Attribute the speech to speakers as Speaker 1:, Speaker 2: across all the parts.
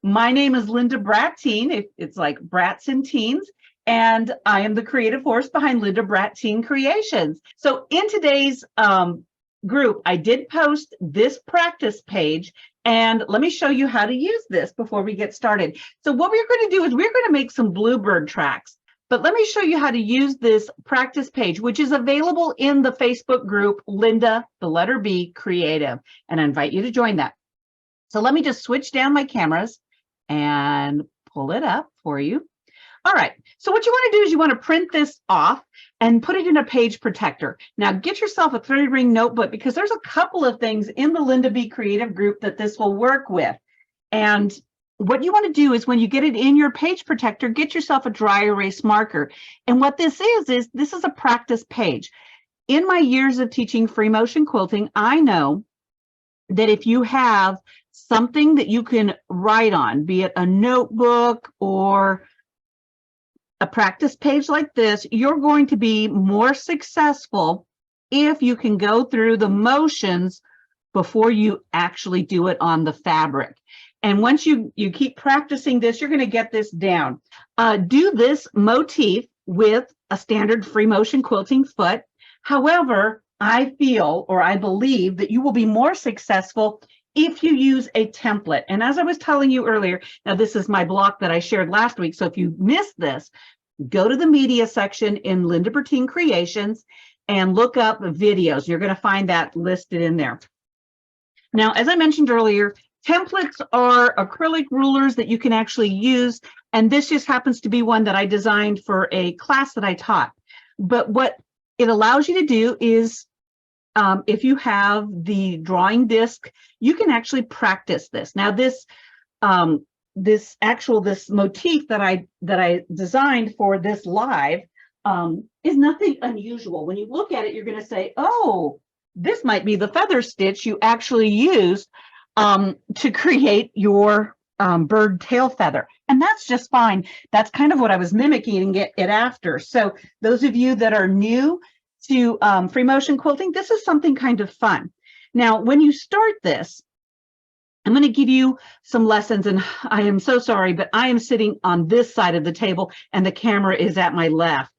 Speaker 1: my name is Linda Bratten. It's like Brats and Teens, and I am the creative force behind Linda Bratten Creations. So in today's group, I did post this practice page, and let me show you how to use this before we get started. So what we're going to do is we're going to make some bluebird tracks, but let me show you how to use this practice page, which is available in the Facebook group, Linda, the letter B, Creative, and I invite you to join that. So let me just switch down my cameras and pull it up for you. All right, so what you want to do is you want to print this off and put it in a page protector. Now get yourself a 30-ring notebook because there's a couple of things in the Linda B Creative group that this will work with. And what you want to do is when you get it in your page protector, get yourself a dry erase marker. And what this is this is a practice page. In my years of teaching free motion quilting, I know that if you have something that you can write on, be it a notebook or a practice page like this, you're going to be more successful if you can go through the motions before you actually do it on the fabric. And once you keep practicing this, you're going to get this down. Do this motif with a standard free motion quilting foot. However, I feel or I believe that you will be more successful if you use a template. And as I was telling you earlier, now this is my block that I shared last week. So if you missed this, go to the media section in Linda Bratten Creations and look up videos. You're going to find that listed in there. Now, as I mentioned earlier, templates are acrylic rulers that you can actually use. And this just happens to be one that I designed for a class that I taught. But what it allows you to do is if you have the drawing disc, you can actually practice this. Now, this motif that I designed for this live is nothing unusual. When you look at it, you're going to say, "Oh, this might be the feather stitch you actually used to create your bird tail feather," and that's just fine. That's kind of what I was mimicking it after. So those of you that are new to free motion quilting, this is something kind of fun. Now, when you start this, I'm going to give you some lessons, and I am so sorry, but I am sitting on this side of the table and the camera is at my left.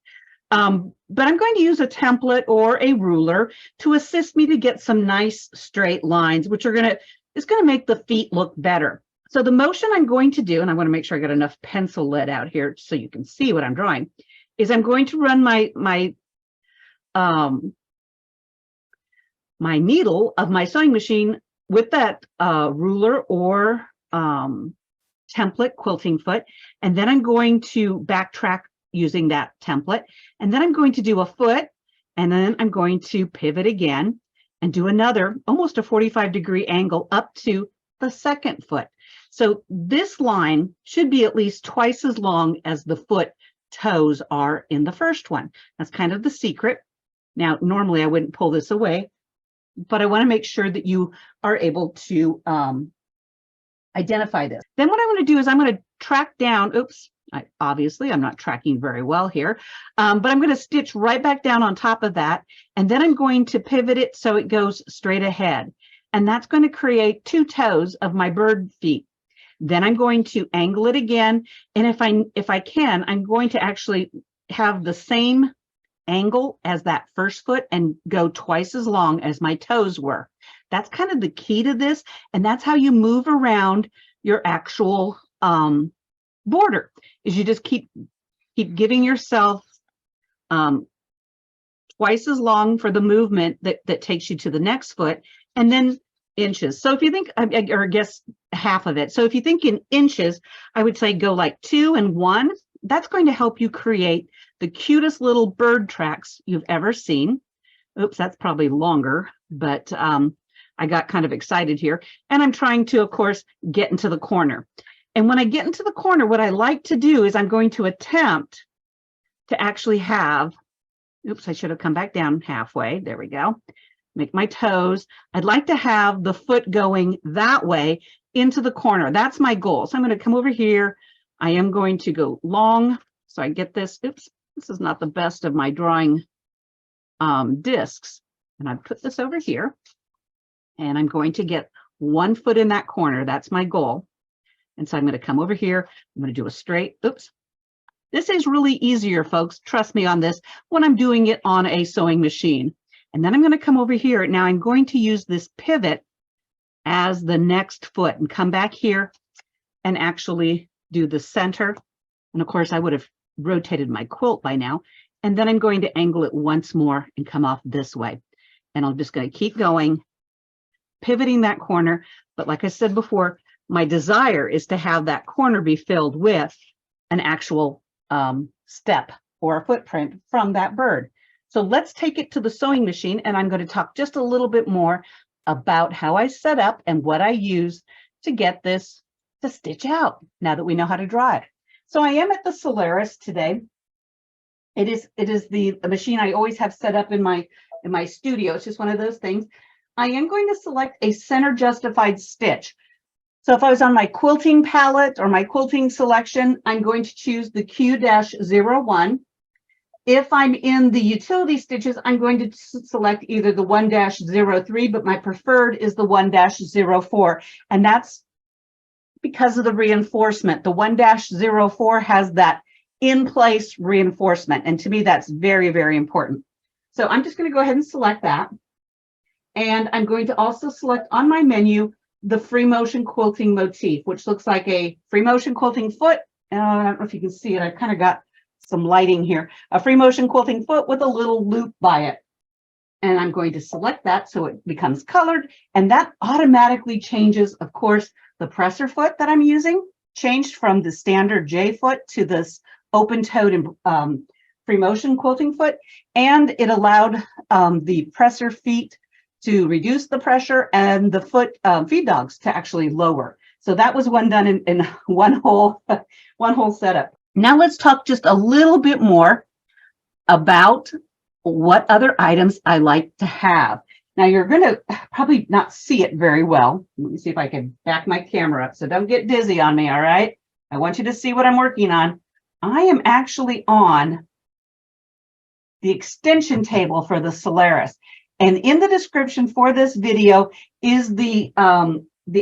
Speaker 1: But I'm going to use a template or a ruler to assist me to get some nice straight lines, which are going to make the feet look better. So the motion I'm going to do, and I want to make sure I got enough pencil lead out here so you can see what I'm drawing, is I'm going to run my needle of my sewing machine with that ruler or template quilting foot, and then I'm going to backtrack using that template, and then I'm going to do a foot, and then I'm going to pivot again and do another almost a 45-degree angle up to the second foot. So this line should be at least twice as long as the foot toes are in the first one. That's kind of the secret. Now, normally I wouldn't pull this away, but I want to make sure that you are able to identify this. Then what I'm going to do is I'm going to track down, obviously I'm not tracking very well here, but I'm going to stitch right back down on top of that, and then I'm going to pivot it so it goes straight ahead. And that's going to create two toes of my bird feet. Then I'm going to angle it again, and if I can, I'm going to actually have the same angle as that first foot and go twice as long as my toes were. That's kind of the key to this, and that's how you move around your actual border, is you just keep giving yourself twice as long for the movement that takes you to the next foot, and then inches. So if you think, or I guess half of it. So if you think in inches, I would say go like 2 and 1. That's going to help you create the cutest little bird tracks you've ever seen. Oops, that's probably longer, but I got kind of excited here. And I'm trying to, of course, get into the corner. And when I get into the corner, what I like to do is I'm going to attempt to actually have, oops, I should have come back down halfway. There we go. Make my toes. I'd like to have the foot going that way into the corner. That's my goal. So I'm going to come over here. I am going to go long. So I get this. Oops, this is not the best of my drawing discs. And I put this over here. And I'm going to get 1 foot in that corner. That's my goal. And so I'm going to come over here. I'm going to do a straight, oops. This is really easier, folks. Trust me on this when I'm doing it on a sewing machine. And then I'm going to come over here. Now I'm going to use this pivot as the next foot and come back here and actually do the center. And of course, I would have rotated my quilt by now. And then I'm going to angle it once more and come off this way. And I'm just going to keep going, pivoting that corner. But like I said before, my desire is to have that corner be filled with an actual step or a footprint from that bird. So let's take it to the sewing machine, and I'm going to talk just a little bit more about how I set up and what I use to get this to stitch out now that we know how to draw it. So I am at the Solaris today. It is the machine I always have set up in my studio. It's just one of those things. I am going to select a center justified stitch. So if I was on my quilting palette or my quilting selection, I'm going to choose the Q-01. If I'm in the utility stitches, I'm going to select either the 1-03, but my preferred is the 1-04. And that's because of the reinforcement. The 1-04 has that in-place reinforcement. And to me, that's very, very important. So I'm just going to go ahead and select that. And I'm going to also select on my menu the free motion quilting motif, which looks like a free motion quilting foot. I don't know if you can see it. I've kind of got some lighting here. A free motion quilting foot with a little loop by it. And I'm going to select that so it becomes colored. And that automatically changes, of course, the presser foot that I'm using changed from the standard J foot to this open-toed and free motion quilting foot. And it allowed the presser feet to reduce the pressure and the foot feed dogs to actually lower. So that was one done in one whole setup. Now let's talk just a little bit more about what other items I like to have. Now you're going to probably not see it very well. Let me see if I can back my camera up. So don't get dizzy on me, all right? I want you to see what I'm working on. I am actually on the extension table for the Solaris. And in the description for this video is the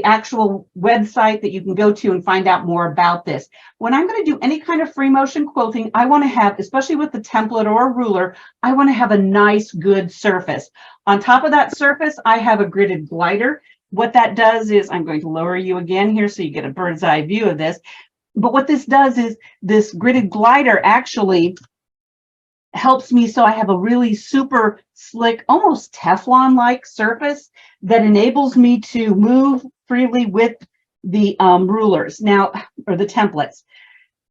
Speaker 1: actual website that you can go to and find out more about this. When I'm going to do any kind of free motion quilting, I want to have, especially with the template or a ruler, I want to have a nice, good surface. On top of that surface, I have a gridded glider. What that does is, I'm going to lower you again here so you get a bird's eye view of this. But what this does is this gridded glider actually helps me so I have a really super slick, almost Teflon-like surface that enables me to move freely with the rulers now, or the templates.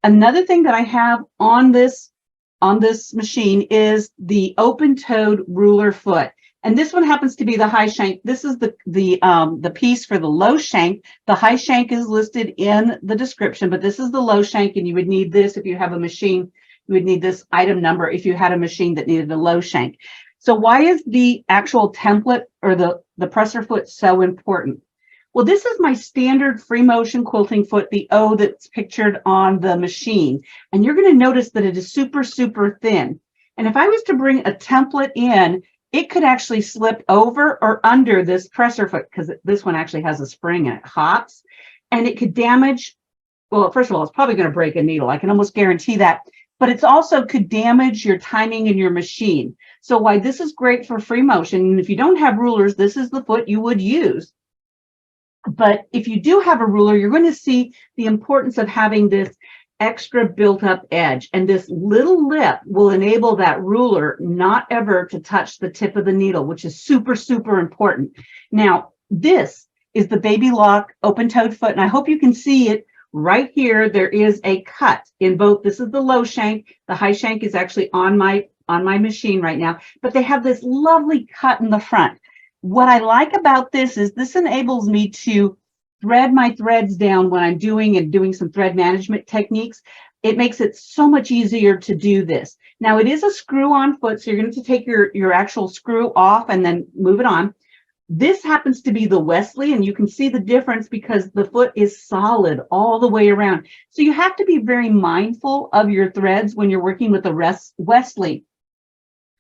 Speaker 1: Another thing that I have on this machine is the open-toed ruler foot. And this one happens to be the high shank. This is the piece for the low shank. The high shank is listed in the description, but this is the low shank, and you would need this if you have a machine. You would need this item number if you had a machine that needed a low shank. So why is the actual template or the presser foot so important? Well, this is my standard free motion quilting foot, the O that's pictured on the machine. And you're going to notice that it is super, super thin. And if I was to bring a template in, it could actually slip over or under this presser foot, because this one actually has a spring and it hops, and it could damage. Well, first of all, it's probably going to break a needle. I can almost guarantee that. But it's also could damage your timing in your machine. So why this is great for free motion, and if you don't have rulers, this is the foot you would use. But if you do have a ruler, you're going to see the importance of having this extra built up edge. And this little lip will enable that ruler not ever to touch the tip of the needle, which is super, super important. Now, this is the Baby Lock open-toed foot, and I hope you can see it. Right here, there is a cut in both. This is the low shank. The high shank is actually on my machine right now, but they have this lovely cut in the front. What I like about this is this enables me to thread my threads down when I'm doing some thread management techniques. It makes it so much easier to do this. Now, it is a screw-on foot, so you're going to take your actual screw off and then move it on. This happens to be the Wesley, and you can see the difference because the foot is solid all the way around. So you have to be very mindful of your threads when you're working with the Wesley.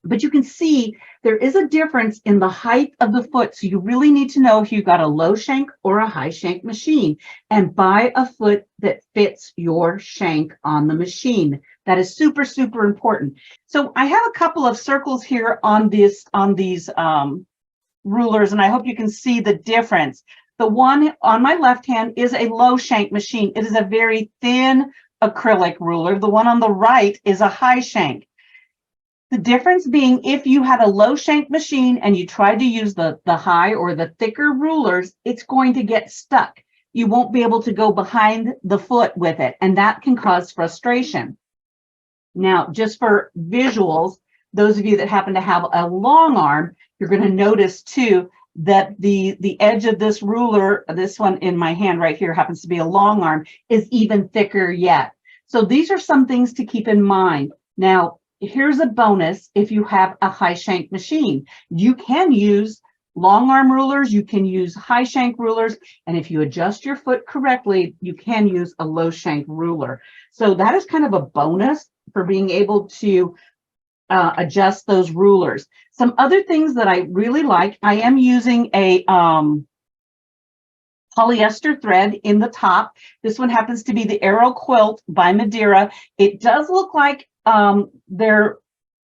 Speaker 1: But you can see there is a difference in the height of the foot. So you really need to know if you've got a low shank or a high shank machine, and buy a foot that fits your shank on the machine. That is super, super important. So I have a couple of circles here on these rulers, and I hope you can see the difference. The one on my left hand is a low shank machine. It is a very thin acrylic ruler. The one on the right is a high shank. The difference being, if you had a low shank machine and you tried to use the high or the thicker rulers, it's going to get stuck. You won't be able to go behind the foot with it, and that can cause frustration. Now, just for visuals, those of you that happen to have a long arm, you're going to notice too that the edge of this ruler, this one in my hand right here happens to be a long arm, is even thicker yet. So these are some things to keep in mind. Now, here's a bonus. If you have a high shank machine, you can use long arm rulers, you can use high shank rulers, and if you adjust your foot correctly, you can use a low shank ruler. So that is kind of a bonus for being able to adjust those rulers. Some other things that I really like, I am using a polyester thread in the top. This one happens to be the Arrow Quilt by Madeira. It does look like their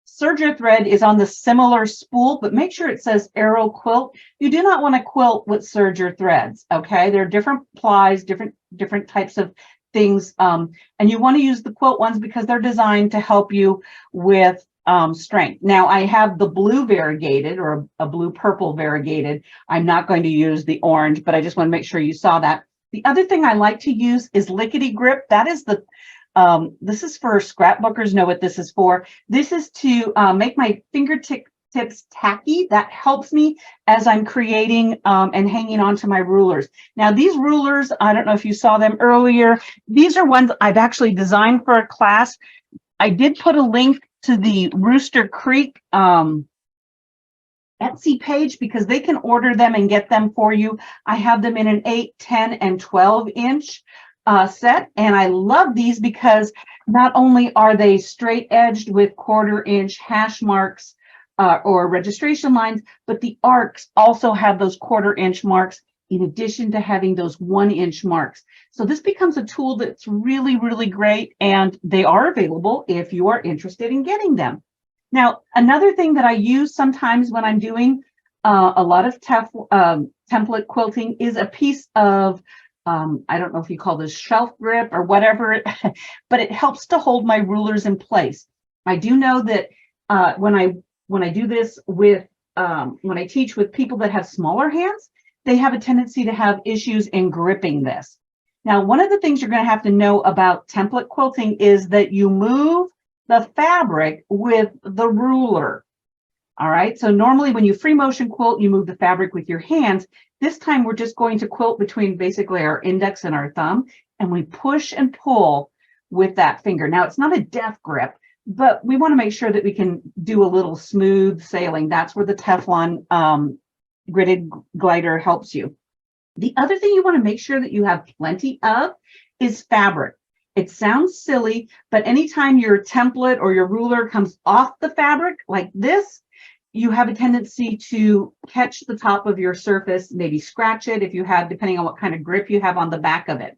Speaker 1: serger thread is on the similar spool, but make sure it says Arrow Quilt. You do not want to quilt with serger threads, okay? There are different plies, different types of things, and you want to use the quilt ones because they're designed to help you with strength. Now, I have the blue variegated, or a blue-purple variegated. I'm not going to use the orange, but I just want to make sure you saw that. The other thing I like to use is Lickety Grip. That is the this is for scrapbookers, know what this is for. This is to make my fingertips tacky. That helps me as I'm creating and hanging onto my rulers. Now, these rulers, I don't know if you saw them earlier. These are ones I've actually designed for a class. I did put a link to the Rooster Creek Etsy page because they can order them and get them for you. I have them in an 8, 10, and 12 inch set, and I love these because not only are they straight edged with 1/4 inch hash marks or registration lines, but the arcs also have those 1/4 inch marks in addition to having those 1 inch marks. So this becomes a tool that's really, really great, and they are available if you are interested in getting them. Now, another thing that I use sometimes when I'm doing a lot of template quilting is a piece of I don't know if you call this shelf grip or whatever, but it helps to hold my rulers in place. I do know that when I do this with, when I teach with people that have smaller hands, they have a tendency to have issues in gripping this. Now, one of the things you're going to have to know about template quilting is that you move the fabric with the ruler. All right, so normally when you free motion quilt, you move the fabric with your hands. This time we're just going to quilt between basically our index and our thumb, and we push and pull with that finger. Now, it's not a death grip, but we want to make sure that we can do a little smooth sailing. That's where the Teflon gridded glider helps you. The other thing you want to make sure that you have plenty of is fabric. It sounds silly, but anytime your template or your ruler comes off the fabric like this, you have a tendency to catch the top of your surface, maybe scratch it if you have, depending on what kind of grip you have on the back of it.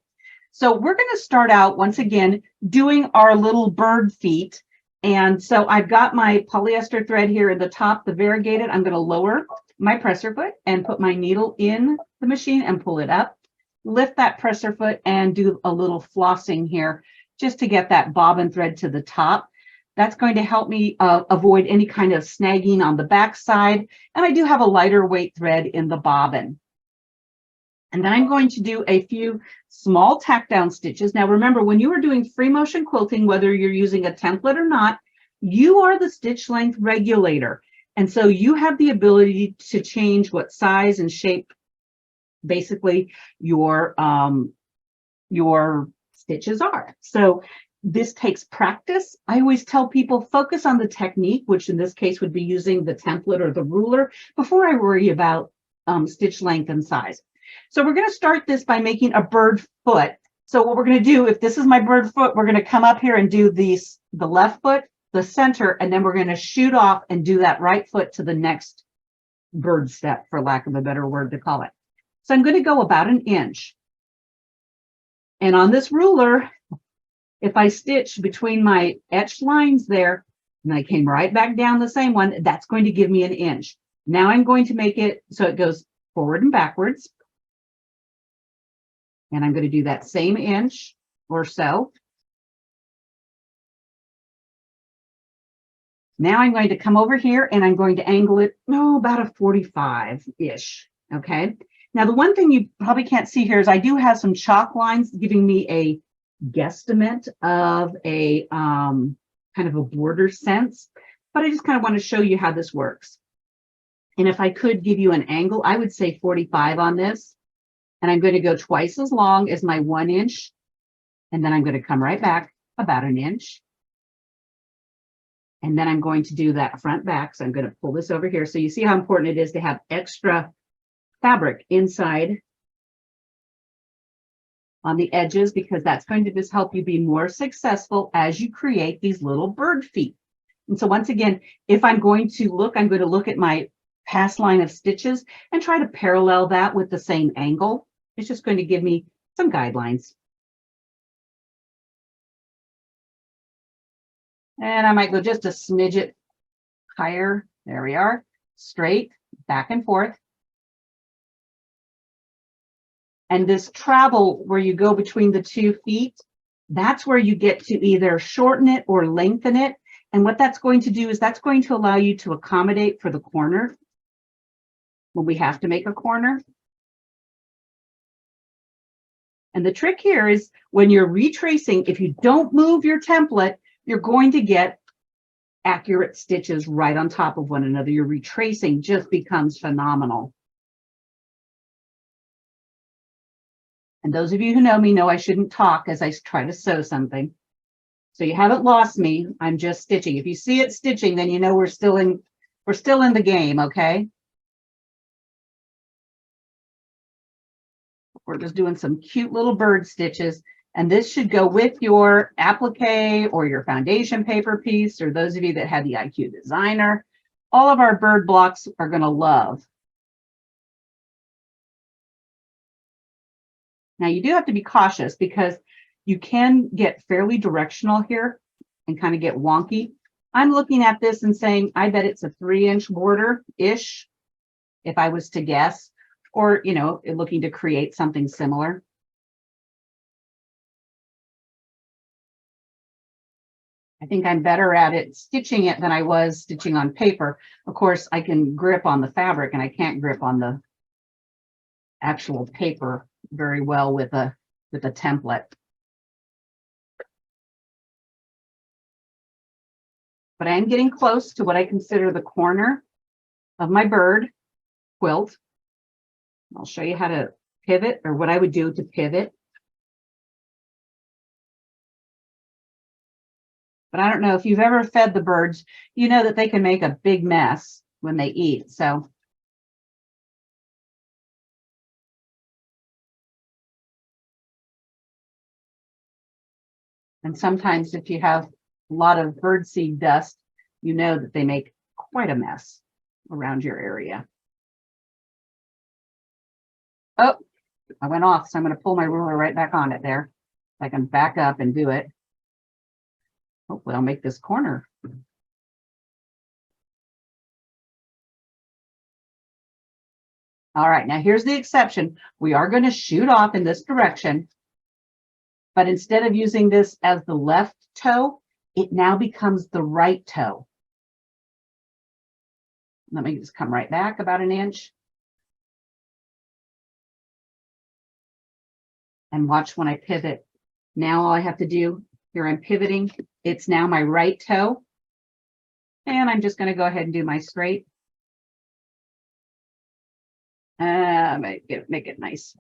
Speaker 1: So we're going to start out once again doing our little bird feet. And so I've got my polyester thread here at the top, the variegated. I'm going to lower my presser foot and put my needle in the machine and pull it up. Lift that presser foot and do a little flossing here just to get that bobbin thread to the top. That's going to help me avoid any kind of snagging on the back side. And I do have a lighter weight thread in the bobbin. And then I'm going to do a few small tack down stitches. Now, remember, when you are doing free motion quilting, whether you're using a template or not, you are the stitch length regulator. And so you have the ability to change what size and shape, basically, your stitches are. So this takes practice. I always tell people focus on the technique, which in this case would be using the template or the ruler, before I worry about stitch length and size. So we're going to start this by making a bird foot. So what we're going to do, if this is my bird foot, we're going to come up here and do the left foot, the center, and then we're going to shoot off and do that right foot to the next bird step, for lack of a better word to call it. So I'm going to go about an inch. And on this ruler, if I stitch between my etched lines there, and I came right back down the same one, that's going to give me an inch. Now I'm going to make it so it goes forward and backwards. And I'm going to do that same inch or so. Now I'm going to come over here and I'm going to angle it, about a 45-ish, okay? Now, the one thing you probably can't see here is I do have some chalk lines giving me a guesstimate of a kind of a border sense, but I just kind of want to show you how this works. And if I could give you an angle, I would say 45 on this. And I'm going to go twice as long as my 1 inch. And then I'm going to come right back about an inch. And then I'm going to do that front back. So I'm going to pull this over here. So you see how important it is to have extra fabric inside on the edges, because that's going to just help you be more successful as you create these little bird feet. And so once again, if I'm going to look, I'm going to look at my past line of stitches and try to parallel that with the same angle. It's just going to give me some guidelines. And I might go just a smidget higher. There we are. Straight, back and forth. And this travel where you go between the 2 feet, that's where you get to either shorten it or lengthen it. And what that's going to do is that's going to allow you to accommodate for the corner when we have to make a corner. And the trick here is when you're retracing, if you don't move your template, you're going to get accurate stitches right on top of one another. Your retracing just becomes phenomenal. And those of you who know me know I shouldn't talk as I try to sew something. So you haven't lost me. I'm just stitching. If you see it stitching, then you know we're still in the game, okay? We're just doing some cute little bird stitches. And this should go with your applique or your foundation paper piece, or those of you that had the IQ Designer. All of our bird blocks are going to love. Now you do have to be cautious because you can get fairly directional here and kind of get wonky. I'm looking at this and saying, I bet it's a 3-inch border-ish, if I was to guess, or, looking to create something similar. I think I'm better at it stitching it than I was stitching on paper. Of course, I can grip on the fabric and I can't grip on the actual paper very well with a template. But I am getting close to what I consider the corner of my bird quilt. I'll show you how to pivot, or what I would do to pivot. But I don't know if you've ever fed the birds, you know that they can make a big mess when they eat. So and sometimes if you have a lot of birdseed dust, you know that they make quite a mess around your area. Oh, I went off, so I'm going to pull my ruler right back on it there. I can back up and do it. Hopefully I'll make this corner. All right, now here's the exception. We are going to shoot off in this direction, but instead of using this as the left toe, it now becomes the right toe. Let me just come right back about an inch. And watch when I pivot. Now all I have to do, here I'm pivoting, it's now my right toe. And I'm just going to go ahead and do my straight. Make it nice.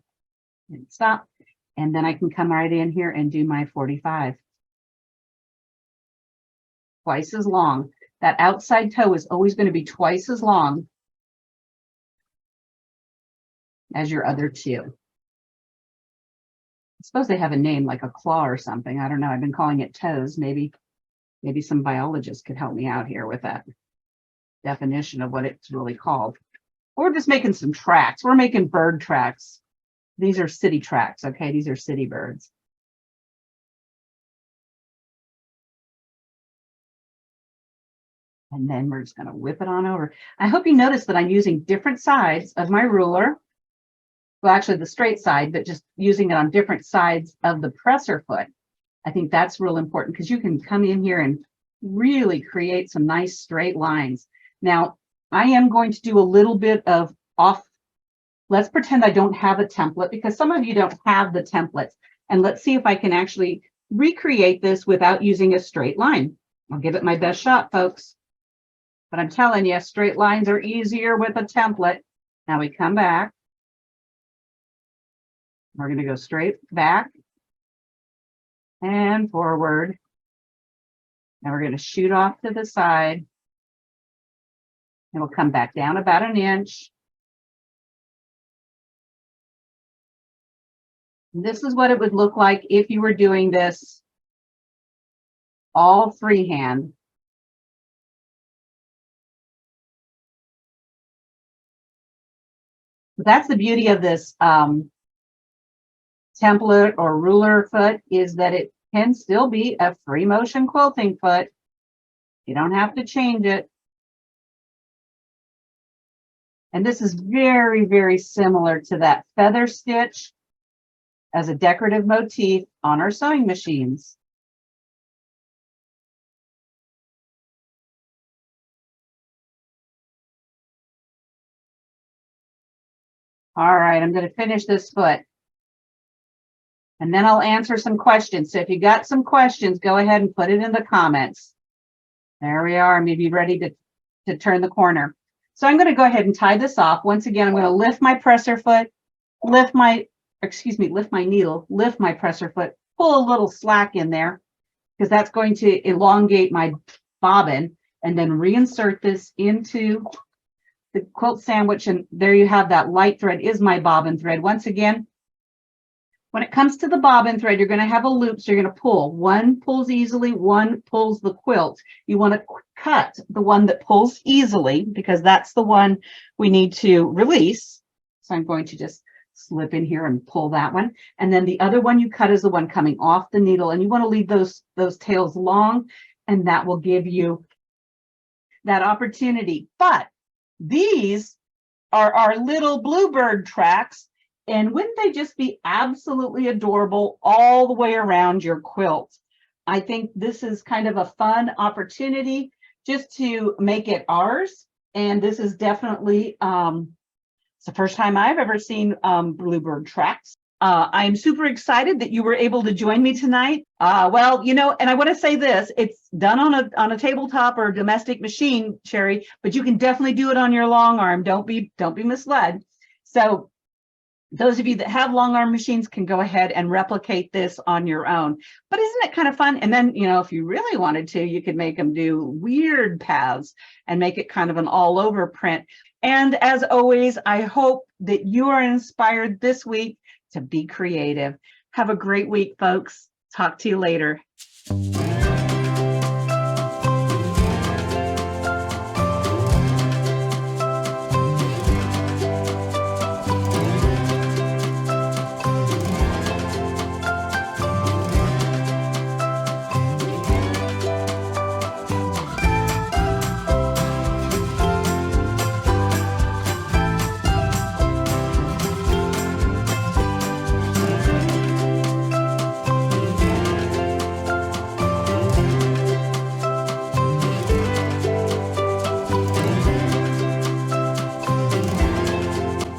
Speaker 1: And stop. And then I can come right in here and do my 45. Twice as long. That outside toe is always going to be twice as long as your other two. I suppose they have a name like a claw or something. I don't know. I've been calling it toes. Maybe Maybe some biologists could help me out here with that definition of what it's really called. We're just making some tracks. We're making bird tracks. These are city tracks, okay? These are city birds. And then we're just going to whip it on over. I hope you notice that I'm using different sides of my ruler. Well, actually the straight side, but just using it on different sides of the presser foot. I think that's real important because you can come in here and really create some nice straight lines. Now, I am going to do a little bit of off. Let's pretend I don't have a template because some of you don't have the templates. And let's see if I can actually recreate this without using a straight line. I'll give it my best shot, folks. But I'm telling you, straight lines are easier with a template. Now we come back. We're going to go straight back and forward. Now we're going to shoot off to the side. And we'll come back down about an inch. This is what it would look like if you were doing this all freehand. That's the beauty of this template or ruler foot, is that it can still be a free motion quilting foot. You don't have to change it. And this is very, very similar to that feather stitch as a decorative motif on our sewing machines. All right, I'm going to finish this foot. And then I'll answer some questions. So if you got some questions, go ahead and put it in the comments. There we are, maybe ready to turn the corner. So I'm going to go ahead and tie this off. Once again, I'm going to lift my presser foot, lift my needle, lift my presser foot, pull a little slack in there because that's going to elongate my bobbin, and then reinsert this into the quilt sandwich. And there you have that light thread is my bobbin thread. Once again, when it comes to the bobbin thread, you're going to have a loop. So you're going to pull. One pulls easily, one pulls the quilt. You want to cut the one that pulls easily because that's the one we need to release. So I'm going to just slip in here and pull that one. And then the other one you cut is the one coming off the needle. And you want to leave those tails long, and that will give you that opportunity. But these are our little bluebird tracks. And wouldn't they just be absolutely adorable all the way around your quilt? I think this is kind of a fun opportunity just to make it ours. And this is definitely, it's the first time I've ever seen bluebird tracks. I am super excited that you were able to join me tonight. Well, you know, and I want to say this, it's done on a tabletop or a domestic machine, Sherry, but you can definitely do it on your long arm. Don't be misled. So those of you that have long arm machines can go ahead and replicate this on your own. But isn't it kind of fun? And then, you know, if you really wanted to, you could make them do weird paths and make it kind of an all over print. And as always, I hope that you are inspired this week to be creative. Have a great week, folks. Talk to you later.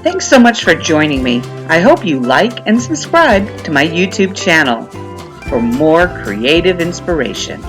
Speaker 1: Thanks so much for joining me. I hope you like and subscribe to my YouTube channel for more creative inspiration.